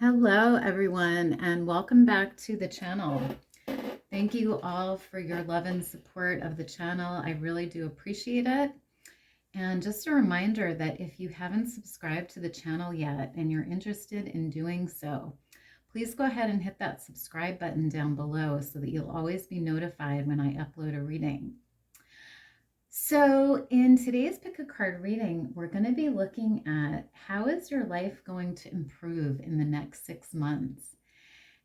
Hello, everyone, and welcome back to the channel. Thank you all for your love and support of the channel. I really do appreciate it. And just a reminder that if you haven't subscribed to the channel yet and you're interested in doing so, please go ahead and hit that subscribe button down below so that you'll always be notified when I upload a reading. So in today's Pick a Card reading, we're going to be looking at how is your life going to improve in the next 6 months.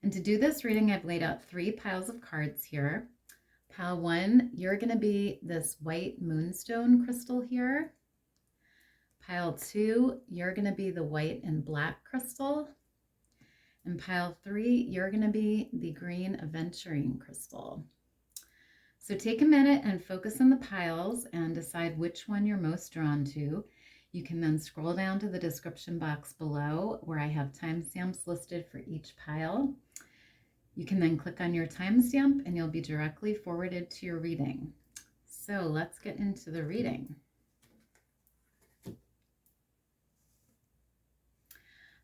And to do this reading, I've laid out 3 piles of cards here. Pile 1, you're going to be this white moonstone crystal here. Pile 2, you're going to be the white and black crystal. And pile 3, you're going to be the green Aventurine crystal. So take a minute and focus on the piles and decide which one you're most drawn to. You can then scroll down to the description box below where I have timestamps listed for each pile. You can then click on your timestamp and you'll be directly forwarded to your reading. So let's get into the reading.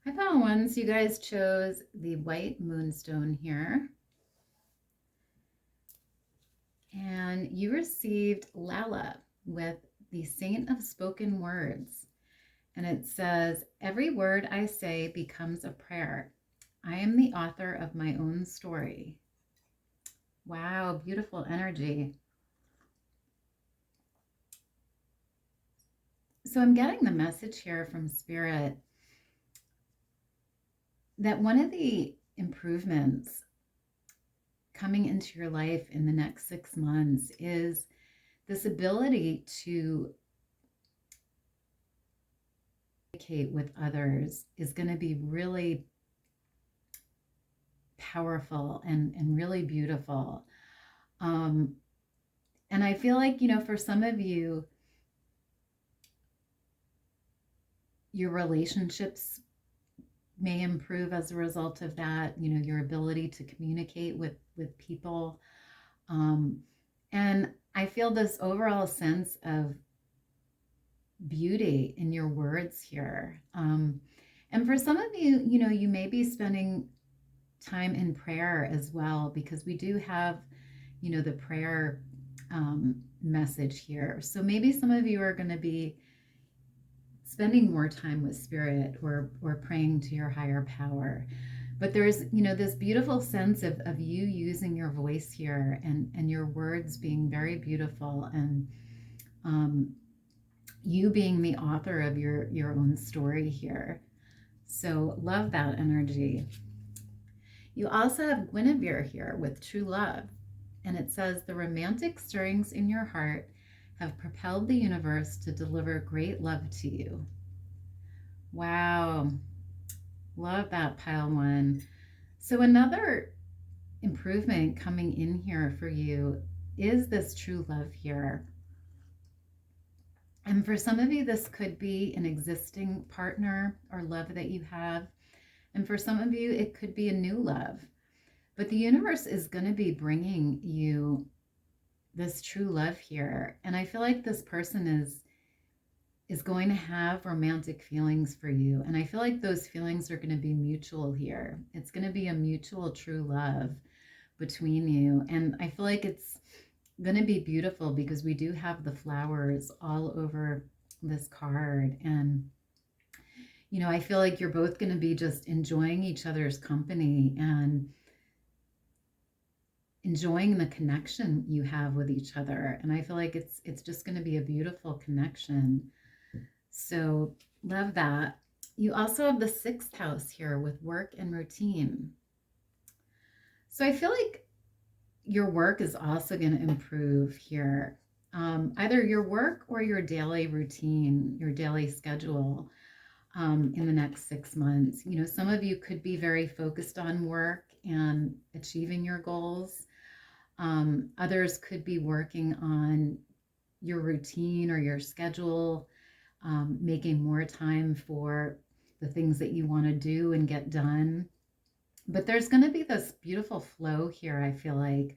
I found ones you guys chose the white moonstone here. And you received Lala with the Saint of Spoken Words. And it says, every word I say becomes a prayer. I am the author of my own story. Wow, beautiful energy. So I'm getting the message here from Spirit that one of the improvements coming into your life in the next 6 months is this ability to communicate with others is going to be really powerful and really beautiful. And I feel like, for some of you, your relationships may improve as a result of that, your ability to communicate with people. And I feel this overall sense of beauty in your words here. And for some of you, you may be spending time in prayer as well, because we do have, the prayer message here. So maybe some of you are going to be spending more time with Spirit or praying to your higher power. But there's, this beautiful sense of you using your voice here and your words being very beautiful, and you being the author of your own story here. So love that energy. You also have Guinevere here with true love. And it says, the romantic stirrings in your heart have propelled the universe to deliver great love to you. Wow. Love that, pile 1. So another improvement coming in here for you is this true love here. And for some of you, this could be an existing partner or love that you have. And for some of you, it could be a new love. But the universe is going to be bringing you this true love here. And I feel like this person is going to have romantic feelings for you. And I feel like those feelings are going to be mutual here. It's going to be a mutual true love between you. And I feel like it's going to be beautiful because we do have the flowers all over this card. And, I feel like you're both going to be just enjoying each other's company and enjoying the connection you have with each other. And I feel like it's just going to be a beautiful connection. So love that. You also have the 6th house here with work and routine. So I feel like your work is also going to improve here. Either your work or your daily routine, your daily schedule in the next 6 months. Some of you could be very focused on work and achieving your goals. Others could be working on your routine or your schedule, making more time for the things that you want to do and get done. But there's going to be this beautiful flow here, I feel like,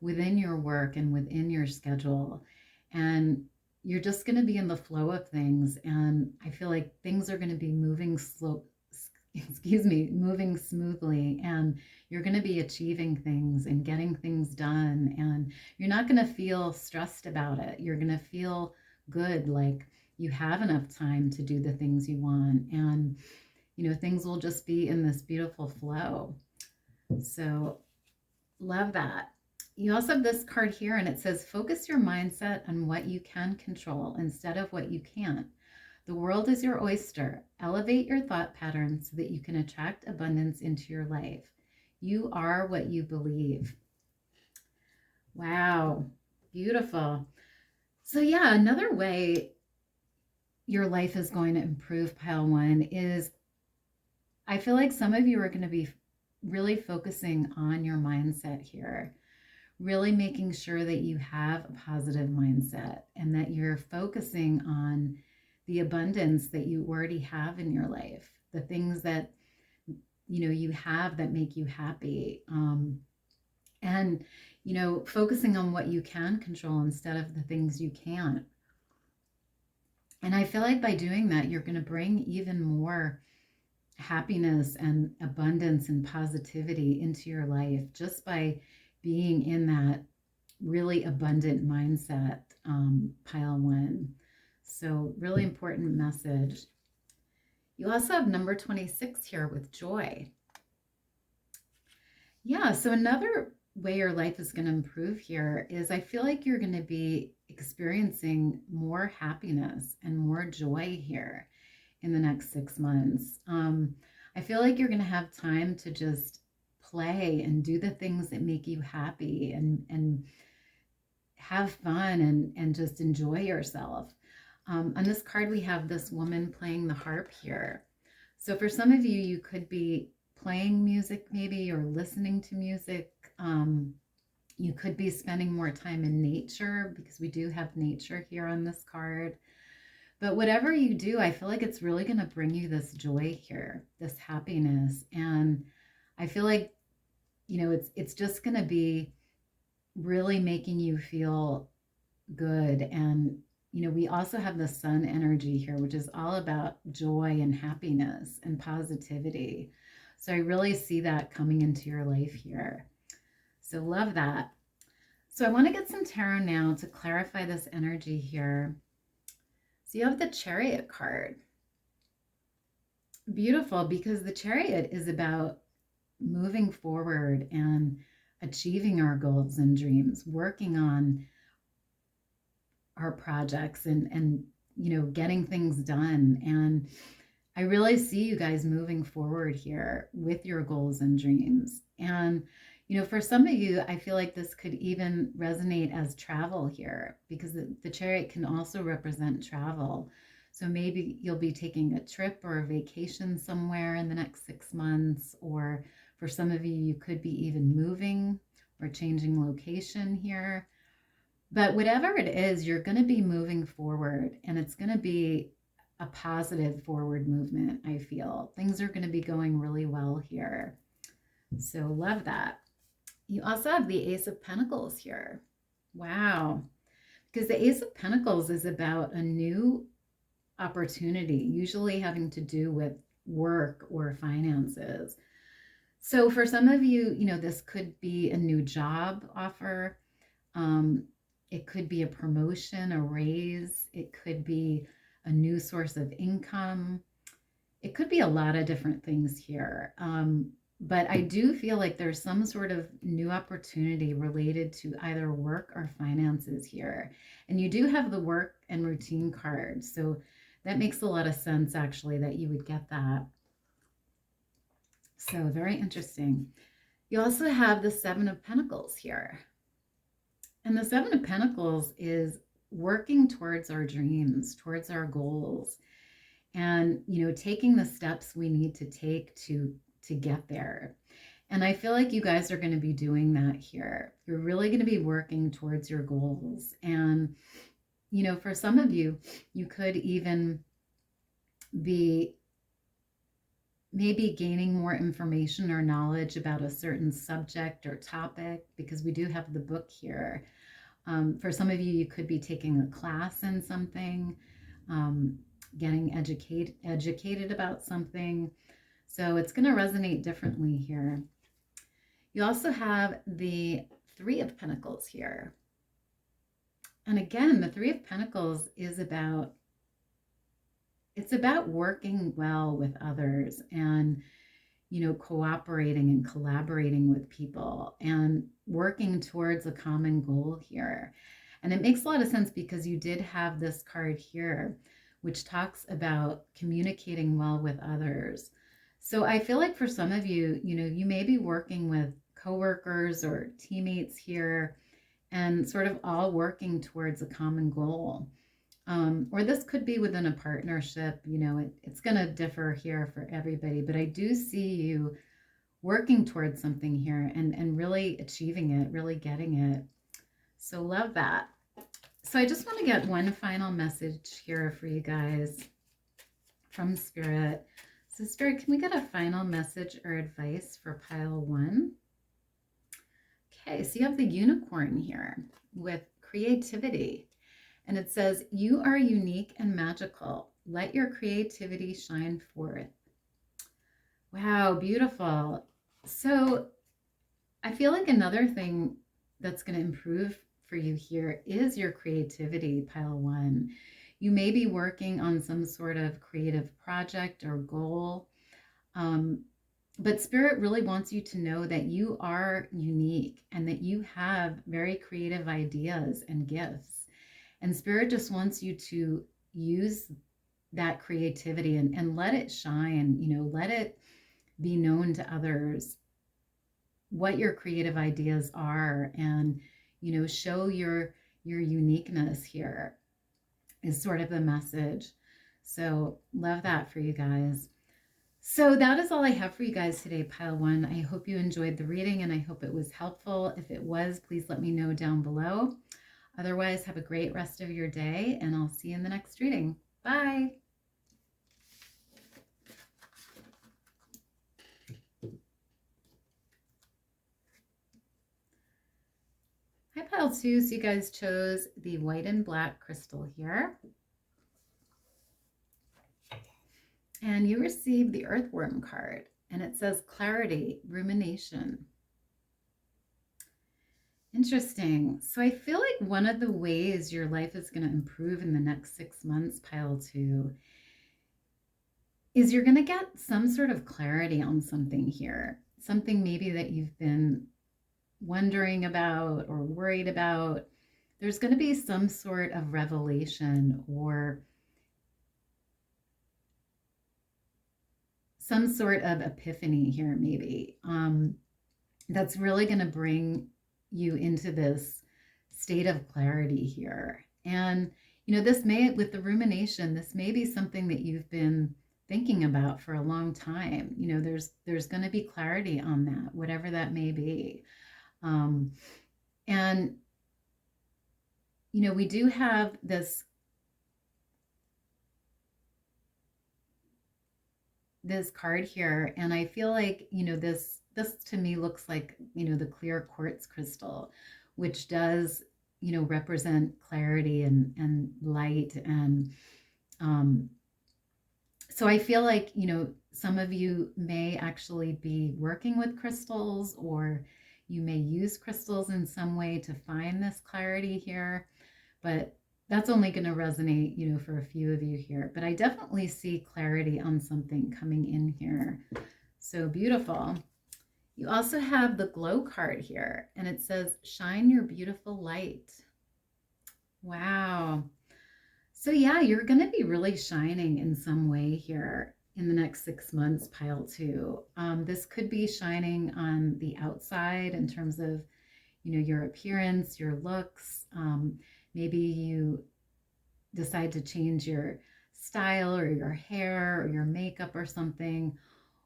within your work and within your schedule. And you're just going to be in the flow of things. And I feel like things are going to be moving excuse me, moving smoothly, and you're going to be achieving things and getting things done, and you're not going to feel stressed about it. You're going to feel good, like you have enough time to do the things you want, and things will just be in this beautiful flow. So love that. You also have this card here, and it says focus your mindset on what you can control instead of what you can't. The world is your oyster. Elevate your thought patterns so that you can attract abundance into your life. You are what you believe. Wow, beautiful. So, yeah, another way your life is going to improve, pile one, is I feel like some of you are going to be really focusing on your mindset here, really making sure that you have a positive mindset and that you're focusing on the abundance that you already have in your life, the things that you have that make you happy, and focusing on what you can control instead of the things you can't. And I feel like by doing that, you're going to bring even more happiness and abundance and positivity into your life just by being in that really abundant mindset, pile one. So really important message. You also have number 26 here with joy. Yeah, so another way your life is going to improve here is I feel like you're going to be experiencing more happiness and more joy here in the next 6 months. I feel like you're going to have time to just play and do the things that make you happy and have fun and just enjoy yourself. On this card, we have this woman playing the harp here. So for some of you, you could be playing music maybe or listening to music. You could be spending more time in nature because we do have nature here on this card. But whatever you do, I feel like it's really going to bring you this joy here, this happiness. And I feel like, it's just going to be really making you feel good. And, we also have the sun energy here, which is all about joy and happiness and positivity. So I really see that coming into your life here. So love that. So I want to get some tarot now to clarify this energy here. So you have the Chariot card. Beautiful, because the Chariot is about moving forward and achieving our goals and dreams, working on our projects and getting things done. And I really see you guys moving forward here with your goals and dreams. And for some of you, I feel like this could even resonate as travel here, because the Chariot can also represent travel. So maybe you'll be taking a trip or a vacation somewhere in the next 6 months, or for some of you, you could be even moving or changing location here. But whatever it is, you're going to be moving forward, and it's going to be a positive forward movement, I feel. Things are going to be going really well here. So love that. You also have the Ace of Pentacles here. Wow. Because the Ace of Pentacles is about a new opportunity, usually having to do with work or finances. So for some of you, this could be a new job offer. It could be a promotion, a raise. It could be a new source of income. It could be a lot of different things here. But I do feel like there's some sort of new opportunity related to either work or finances here. And you do have the work and routine card. So that makes a lot of sense, actually, that you would get that. So very interesting. You also have the Seven of Pentacles here. And the Seven of Pentacles is working towards our dreams, towards our goals, and, taking the steps we need to take to get there. And I feel like you guys are going to be doing that here. You're really going to be working towards your goals. And, for some of you, you could even be maybe gaining more information or knowledge about a certain subject or topic, because we do have the book here. For some of you, you could be taking a class in something, getting educated about something. So it's going to resonate differently here. You also have the Three of Pentacles here. And again, the Three of Pentacles is about, it's about working well with others and, you know, cooperating and collaborating with people and working towards a common goal here. And it makes a lot of sense because you did have this card here, which talks about communicating well with others. So I feel like for some of you, you know, you may be working with coworkers or teammates here and sort of all working towards a common goal. Or this could be within a partnership, you know, it's going to differ here for everybody, but I do see you working towards something here and really achieving it, really getting it. So love that. So I just want to get one final message here for you guys from Spirit. So Spirit, can we get a final message or advice for pile 1? Okay, so you have the unicorn here with creativity. And it says, you are unique and magical. Let your creativity shine forth. Wow, beautiful. So I feel like another thing that's going to improve for you here is your creativity, pile 1. You may be working on some sort of creative project or goal. But Spirit really wants you to know that you are unique and that you have very creative ideas and gifts. And Spirit just wants you to use that creativity and let it shine, you know, let it be known to others what your creative ideas are, and, you know, show your uniqueness here is sort of the message. So love that for you guys. So that is all I have for you guys today, pile 1. I hope you enjoyed the reading and I hope it was helpful. If it was, please let me know down below. Otherwise, have a great rest of your day and I'll see you in the next reading. Bye. Hi, pile 2. So you guys chose the white and black crystal here. And you received the earthworm card, and it says clarity, rumination. Interesting. So I feel like one of the ways your life is going to improve in the next 6 months, pile 2, is you're going to get some sort of clarity on something here. Something maybe that you've been wondering about or worried about. There's going to be some sort of revelation or some sort of epiphany here, maybe, that's really going to bring you into this state of clarity here. And, you know, this may, with the rumination, this may be something that you've been thinking about for a long time. You know, there's going to be clarity on that, whatever that may be. And, you know, we do have this card here, and I feel like, you know, this to me looks like, you know, the clear quartz crystal, which does, you know, represent clarity and light. And so I feel like, you know, some of you may actually be working with crystals, or you may use crystals in some way to find this clarity here, but that's only going to resonate, you know, for a few of you here. But I definitely see clarity on something coming in here. So beautiful. You also have the glow card here, and it says, shine your beautiful light. Wow. So yeah, you're going to be really shining in some way here in the next 6 months, pile 2. This could be shining on the outside in terms of, you know, your appearance, your looks. Maybe you decide to change your style or your hair or your makeup or something.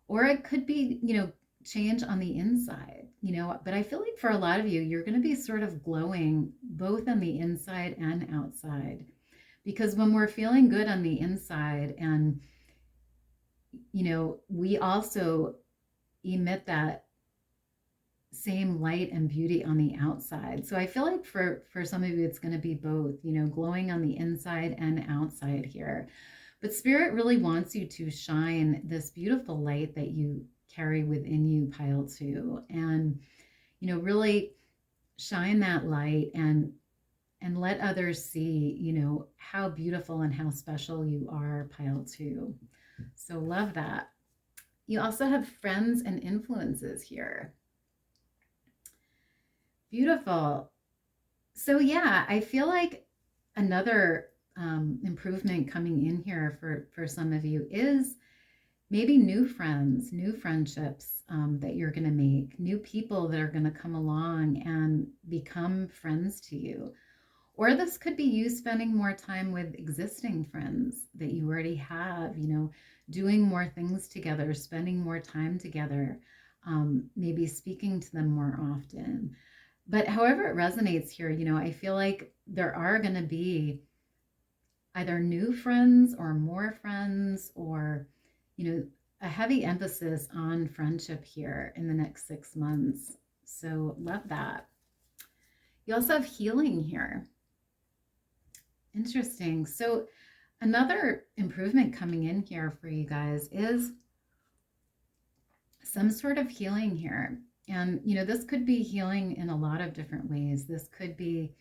Or it could be, you know, change on the inside, you know. But I feel like for a lot of you, you're going to be sort of glowing both on the inside and outside. Because when we're feeling good on the inside, and, you know, we also emit that same light and beauty on the outside. So I feel like for some of you, it's going to be both, you know, glowing on the inside and outside here. But Spirit really wants you to shine this beautiful light that you carry within you, pile 2, and really shine that light and let others see, how beautiful and how special you are, pile 2. So love that. You also have friends and influences here. Beautiful. So yeah, I feel like another improvement coming in here for some of you is maybe new friends, new friendships that you're going to make, new people that are going to come along and become friends to you. Or this could be you spending more time with existing friends that you already have, doing more things together, spending more time together, maybe speaking to them more often. But however it resonates here, I feel like there are going to be either new friends or more friends or, a heavy emphasis on friendship here in the next 6 months. So love that. You also have healing here. Interesting. So another improvement coming in here for you guys is some sort of healing here. And, this could be healing in a lot of different ways. This could be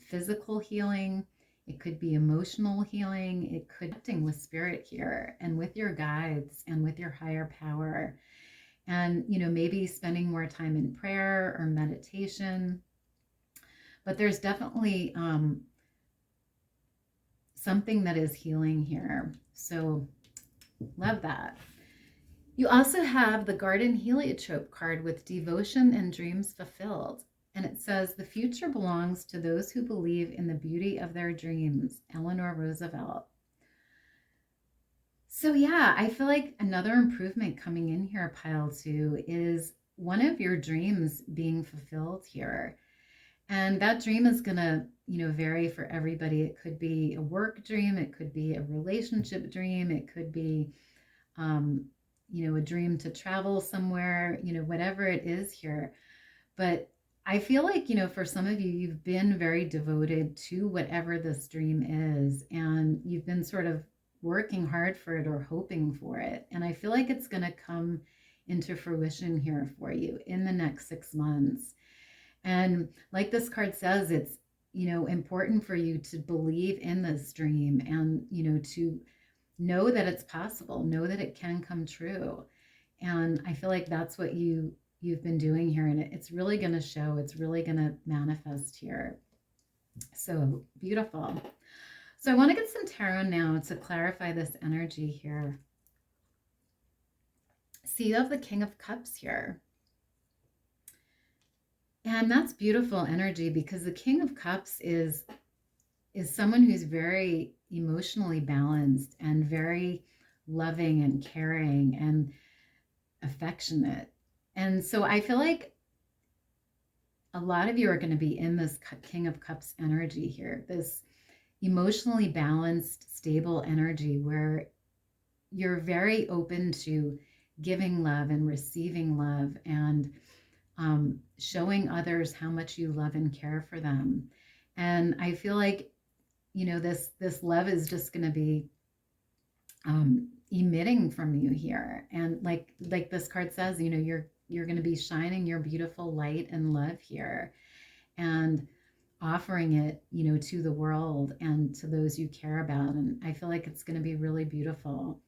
physical healing. It could be emotional healing. It could be connecting with spirit here and with your guides and with your higher power. And, maybe spending more time in prayer or meditation. But there's definitely something that is healing here. So love that. You also have the Garden Heliotrope card with devotion and dreams fulfilled. And it says, the future belongs to those who believe in the beauty of their dreams. Eleanor Roosevelt. So yeah, I feel like another improvement coming in here, pile 2, is one of your dreams being fulfilled here. And that dream is going to, vary for everybody. It could be a work dream. It could be a relationship dream. It could be, a dream to travel somewhere, whatever it is here. But I feel like, for some of you, you've been very devoted to whatever this dream is, and you've been sort of working hard for it or hoping for it. And I feel like it's going to come into fruition here for you in the next 6 months. And like this card says, it's, important for you to believe in this dream and, to know that it's possible, know that it can come true. And I feel like that's what you've been doing here. And it's really going to show, it's really going to manifest here. So beautiful. So I want to get some tarot now to clarify this energy here. So you have the King of Cups here. And that's beautiful energy because the King of Cups is someone who's very emotionally balanced and very loving and caring and affectionate. And so I feel like a lot of you are going to be in this King of Cups energy here, this emotionally balanced, stable energy where you're very open to giving love and receiving love and showing others how much you love and care for them. And I feel like, this love is just going to be emitting from you here. And like this card says, you're going to be shining your beautiful light and love here and offering it, to the world and to those you care about. And I feel like it's going to be really beautiful.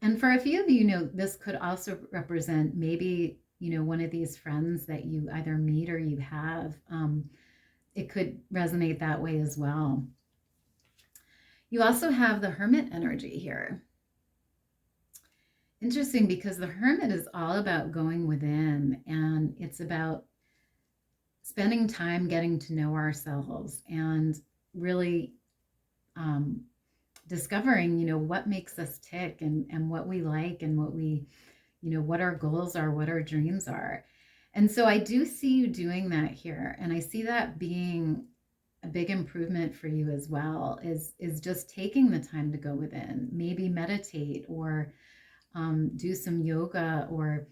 And for a few of you, this could also represent maybe, one of these friends that you either meet or you have. It could resonate that way as well. You also have the Hermit energy here. Interesting, because the Hermit is all about going within, and it's about spending time getting to know ourselves and really discovering, what makes us tick and what we like and what we, what our goals are, what our dreams are. And so I do see you doing that here. And I see that being a big improvement for you as well, is just taking the time to go within, maybe meditate or do some yoga or,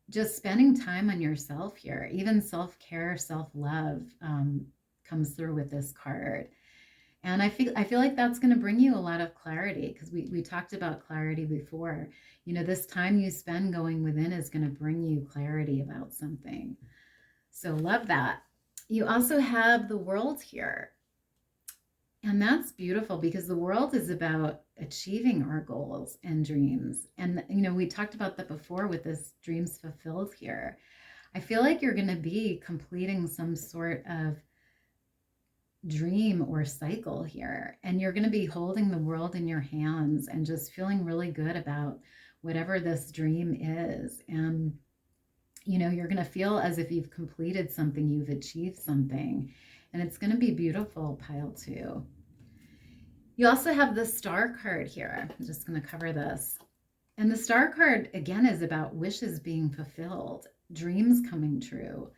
just spending time on yourself here. Even self-care, self-love comes through with this card. And I feel like that's going to bring you a lot of clarity, because we talked about clarity before. This time you spend going within is going to bring you clarity about something. So love that. You also have the world here. And that's beautiful, because the world is about achieving our goals and dreams. And, we talked about that before with this dreams fulfilled here. I feel like you're going to be completing some sort of dream or cycle here. And you're going to be holding the world in your hands and just feeling really good about whatever this dream is. And, you're going to feel as if you've completed something, you've achieved something. And it's going to be beautiful, pile 2. You also have the star card here. I'm just going to cover this. And the star card, again, is about wishes being fulfilled, dreams coming true,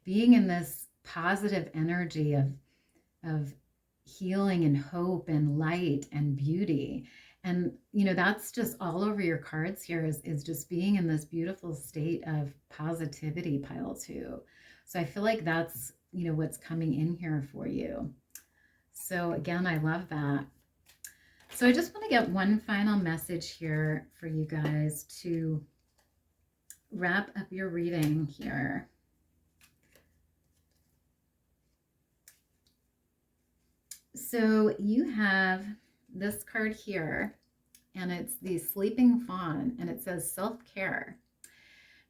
being in this positive energy of healing and hope and light and beauty. And, that's just all over your cards here, is just being in this beautiful state of positivity, pile 2. So I feel like that's, what's coming in here for you. So again, I love that. So I just want to get one final message here for you guys to wrap up your reading here. So you have this card here, and it's the Sleeping Fawn, and it says self-care.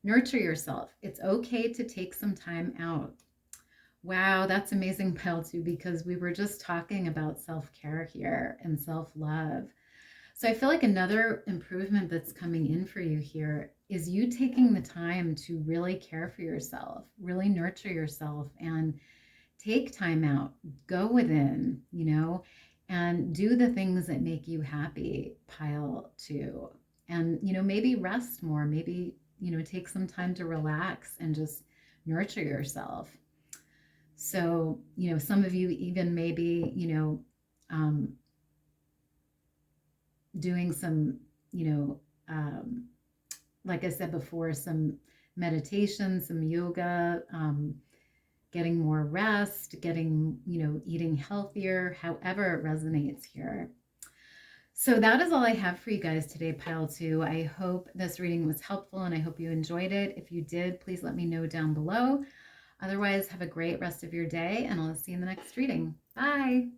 Nurture yourself. It's okay to take some time out. Wow, that's amazing, pile 2, because we were just talking about self-care here and self-love. So I feel like another improvement that's coming in for you here is you taking the time to really care for yourself, really nurture yourself, and take time out, go within, and do the things that make you happy, pile 2. And, maybe rest more, maybe, take some time to relax and just nurture yourself. So, some of you even maybe, doing some, like I said before, some meditation, some yoga, getting more rest, getting, eating healthier, however it resonates here. So that is all I have for you guys today, pile 2. I hope this reading was helpful, and I hope you enjoyed it. If you did, please let me know down below. Otherwise, have a great rest of your day, and I'll see you in the next reading. Bye.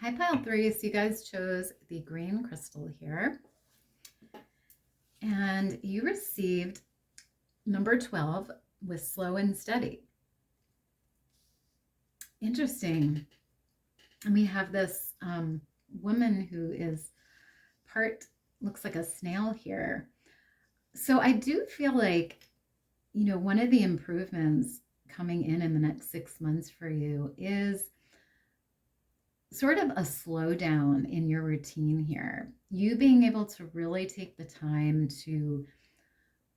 Hi, pile 3. So you guys chose the green crystal here, and you received number 12 with slow and steady. Interesting. And we have this woman who is looks like a snail here. So I do feel like, one of the improvements coming in the next 6 months for you is sort of a slowdown in your routine here. You being able to really take the time to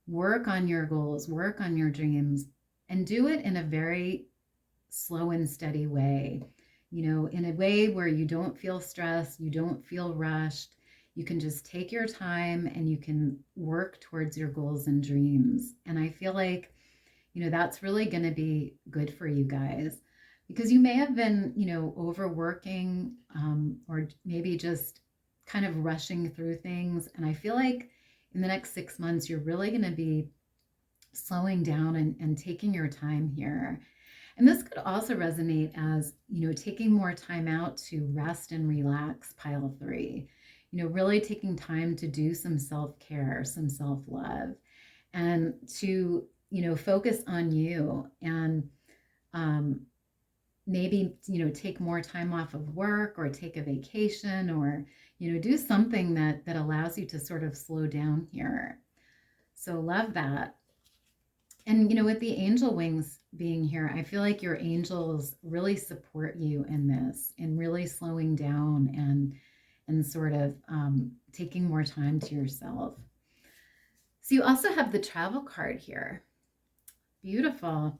work on your goals, work on your dreams, and do it in a very slow and steady way, in a way where you don't feel stressed, you don't feel rushed. You can just take your time and you can work towards your goals and dreams. And I feel like, that's really going to be good for you guys, because you may have been, overworking, or maybe just kind of rushing through things. And I feel like in the next 6 months, you're really going to be slowing down and taking your time here. And this could also resonate as, taking more time out to rest and relax, pile 3. Really taking time to do some self-care, some self-love, and to, focus on you, and maybe, take more time off of work, or take a vacation, or, do something that allows you to sort of slow down here. So love that. And, with the angel wings being here, I feel like your angels really support you in this, and really slowing down and sort of taking more time to yourself. So you also have the travel card here. Beautiful.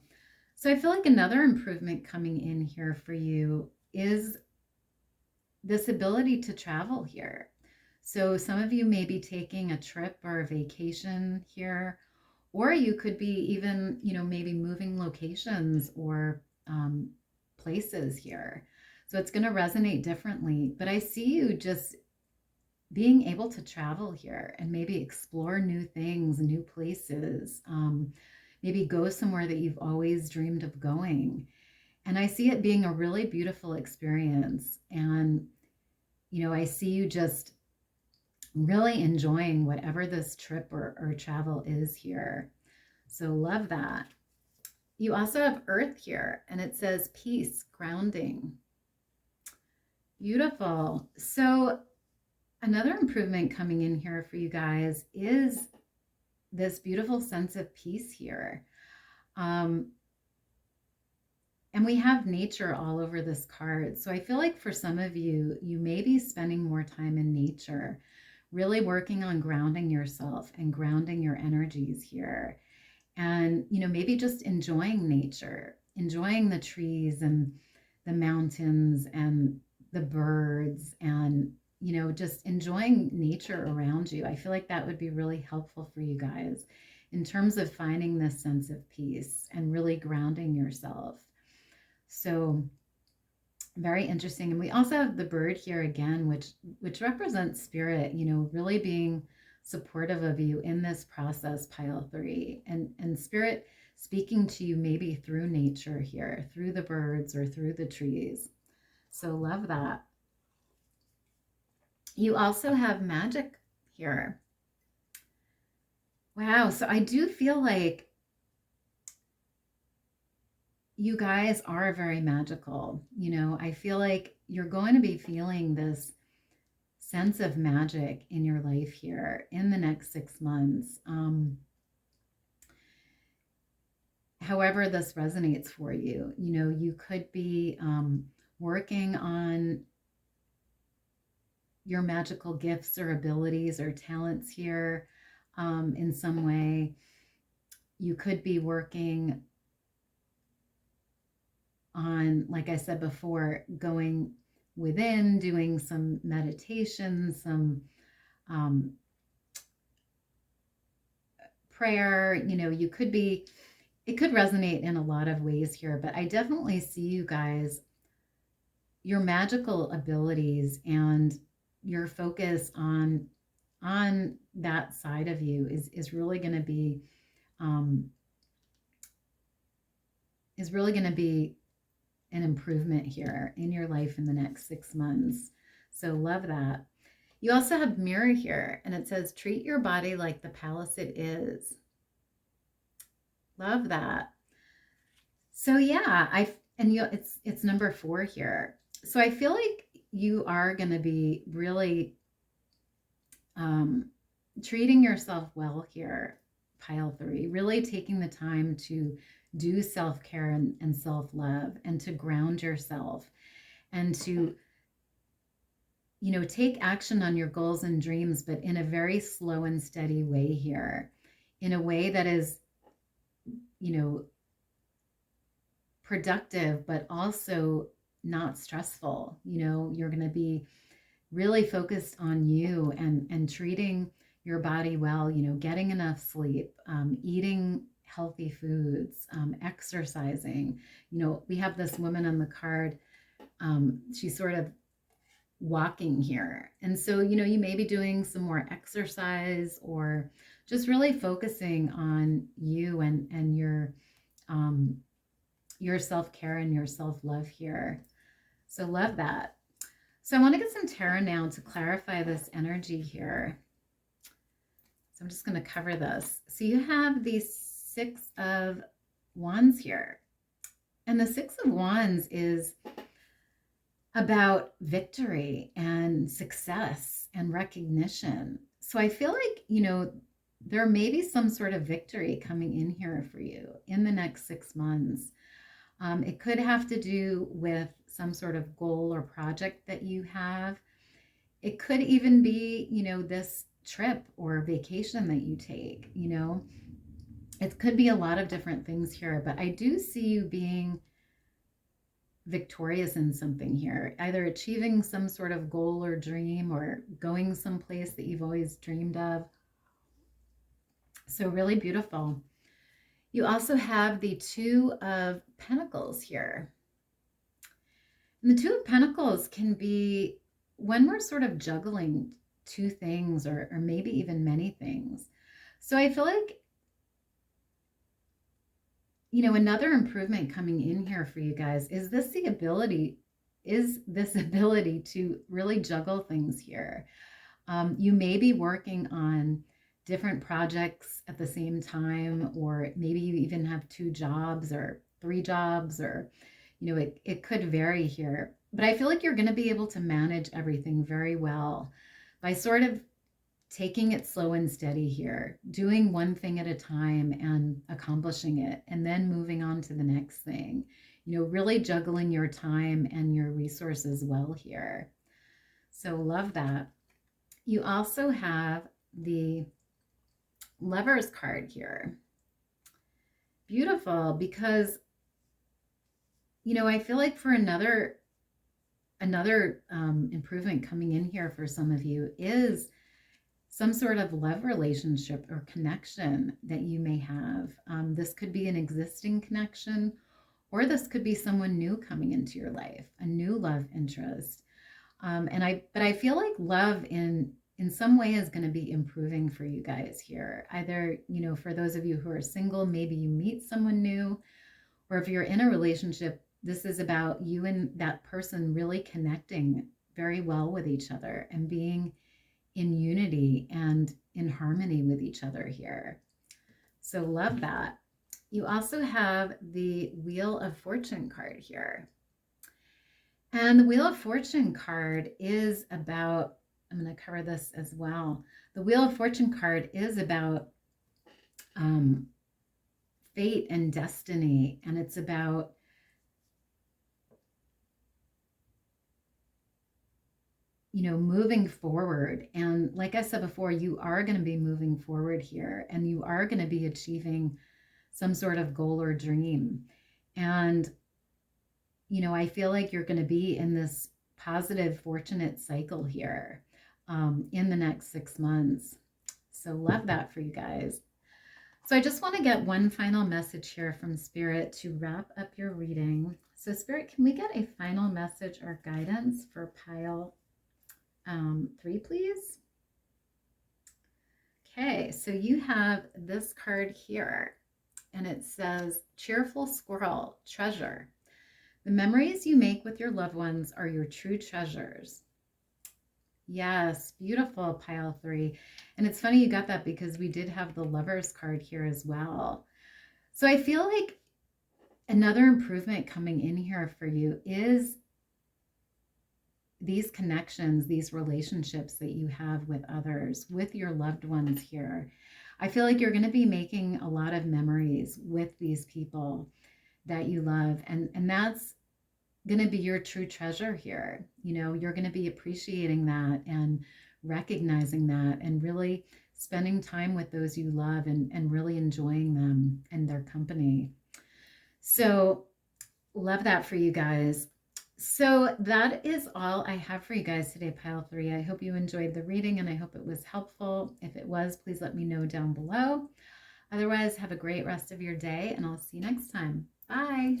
So I feel like another improvement coming in here for you is this ability to travel here. So some of you may be taking a trip or a vacation here, or you could be even, maybe moving locations or places here. So it's going to resonate differently. But I see you just being able to travel here and maybe explore new things, new places, maybe go somewhere that you've always dreamed of going. And I see it being a really beautiful experience. And, I see you just really enjoying whatever this trip or travel is here. So love that. You also have Earth here, and it says peace, grounding. Beautiful. So another improvement coming in here for you guys is this beautiful sense of peace here. And we have nature all over this card. So I feel like for some of you, you may be spending more time in nature, really working on grounding yourself and grounding your energies here. And, maybe just enjoying nature, enjoying the trees and the mountains and the birds and, just enjoying nature around you. I feel like that would be really helpful for you guys in terms of finding this sense of peace and really grounding yourself. So very interesting. And we also have the bird here again, which represents spirit, really being supportive of you in this process, pile 3, and spirit speaking to you maybe through nature here, through the birds or through the trees. So love that. You also have magic here. Wow. So I do feel like you guys are very magical. I feel like you're going to be feeling this sense of magic in your life here in the next 6 months. However this resonates for you, you could be working on your magical gifts or abilities or talents here in some way. You could be working on, like I said before, going within, doing some meditation, some prayer. You could be, it could resonate in a lot of ways here, but I definitely see you guys, your magical abilities and your focus on that side of you is really going to be an improvement here in your life in the next 6 months. So love that. You also have mirror here, and it says, treat your body like the palace it is. Love that. So yeah, it's number 4 here. So I feel like you are going to be really treating yourself well here, pile 3, really taking the time to do self-care and self-love and to ground yourself and to, take action on your goals and dreams, but in a very slow and steady way here, in a way that is, productive, but also not stressful. You're going to be really focused on you and treating your body well, getting enough sleep, eating healthy foods, exercising. We have this woman on the card. She's sort of walking here. And so, you may be doing some more exercise or just really focusing on you and your self-care and your self-love here. So love that. So I want to get some tarot now to clarify this energy here. So I'm just going to cover this. So you have the 6 of Wands here. And the 6 of Wands is about victory and success and recognition. So I feel like, there may be some sort of victory coming in here for you in the next 6 months. It could have to do with some sort of goal or project that you have. It could even be, this trip or vacation that you take, It could be a lot of different things here, but I do see you being victorious in something here, either achieving some sort of goal or dream or going someplace that you've always dreamed of. So really beautiful. You also have the Two of Pentacles here. And the Two of Pentacles can be when we're sort of juggling two things or maybe even many things. So I feel like, you know, another improvement coming in here for you guys is this ability to really juggle things here. You may be working on different projects at the same time, or maybe you even have 2 jobs or 3 jobs, or, you know, it could vary here. But I feel like you're going to be able to manage everything very well by sort of taking it slow and steady here, doing one thing at a time and accomplishing it, and then moving on to the next thing. You know, really juggling your time and your resources well here. So love that. You also have the Lovers card here. Beautiful, because, you know, I feel like for another improvement coming in here for some of you is some sort of love relationship or connection that you may have. This could be an existing connection, or this could be someone new coming into your life, a new love interest. But I feel like love in some way is going to be improving for you guys here. Either, you know, for those of you who are single, maybe you meet someone new, or if you're in a relationship, this is about you and that person really connecting very well with each other and being in unity and in harmony with each other here. So love that. You also have the Wheel of Fortune card here. And the Wheel of Fortune card is about, I'm going to cover this as well. The Wheel of Fortune card is about fate and destiny, and it's about moving forward. And like I said before, you are going to be moving forward here, and you are going to be achieving some sort of goal or dream. And, I feel like you're going to be in this positive, fortunate cycle here in the next 6 months. So love that for you guys. So I just want to get one final message here from Spirit to wrap up your reading. So Spirit, can we get a final message or guidance for pile 3, please? Okay, so you have this card here, and it says, Cheerful Squirrel, Treasure. The memories you make with your loved ones are your true treasures. Yes, beautiful, pile 3. And it's funny you got that because we did have the Lovers card here as well. So I feel like another improvement coming in here for you is these connections, these relationships that you have with others, with your loved ones here. I feel like you're going to be making a lot of memories with these people that you love. And that's going to be your true treasure here. You're going to be appreciating that and recognizing that and really spending time with those you love and really enjoying them and their company. So love that for you guys. So that is all I have for you guys today, pile 3. I hope you enjoyed the reading and I hope it was helpful. If it was, please let me know down below. Otherwise, have a great rest of your day and I'll see you next time. Bye.